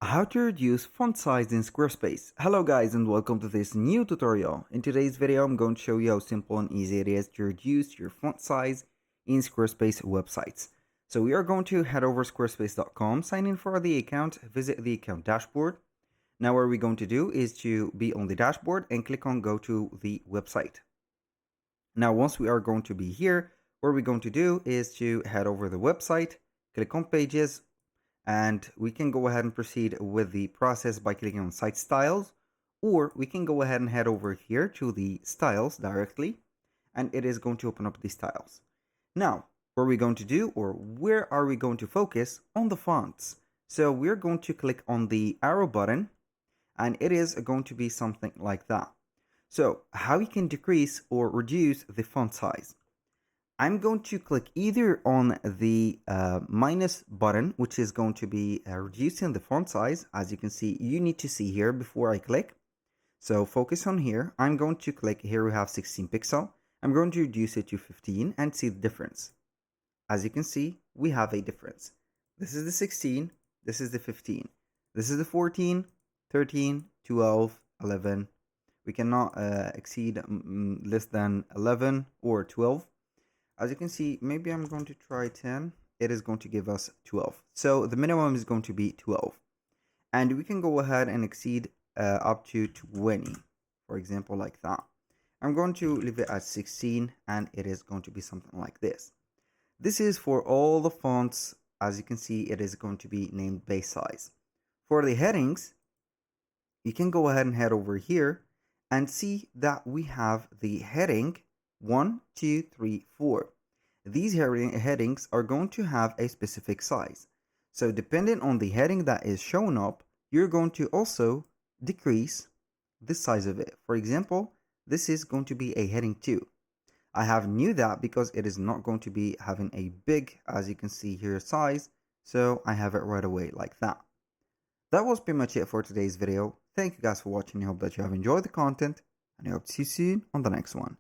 How to reduce font size in Squarespace. Hello guys and welcome to this new tutorial. In today's video I'm going to show you how simple and easy it is to reduce your font size in Squarespace websites. So we are going to head over squarespace.com, sign in for the account, visit the account dashboard. Now what we're going to do is to be on the dashboard and click on go to the website. Now once we are going to be here, what we're going to do is to head over the website, click on pages, and we can go ahead and proceed with the process by clicking on site styles, or we can go ahead and head over here to the styles directly, and it is going to open up the styles. Now what are we going to do, or where are we going to focus on the fonts? So we're going to click on the arrow button, and it is going to be something like that. So how you can decrease or reduce the font size? I'm going to click either on the minus button, which is going to be reducing the font size. As you can see, you need to see here before I click. So focus on here. I'm going to click here. We have 16 pixel. I'm going to reduce it to 15 and see the difference. As you can see, we have a difference. This is the 16. This is the 15. This is the 14, 13, 12, 11. We cannot exceed less than 11 or 12. As you can see, maybe I'm going to try 10. It is going to give us 12. So the minimum is going to be 12. And we can go ahead and exceed up to 20, for example, like that. I'm going to leave it at 16, and it is going to be something like this. This is for all the fonts. As you can see, it is going to be named base size. For the headings, you can go ahead and head over here and see that we have the heading 1, 2, 3, 4. These headings are going to have a specific size. So depending on the heading that is shown up, you're going to also decrease the size of it. For example, this is going to be a heading 2. I have knew that because it is not going to be having a big, as you can see here, size. So I have it right away like that. That was pretty much it for today's video. Thank you guys for watching. I hope that you have enjoyed the content, and I hope to see you soon on the next one.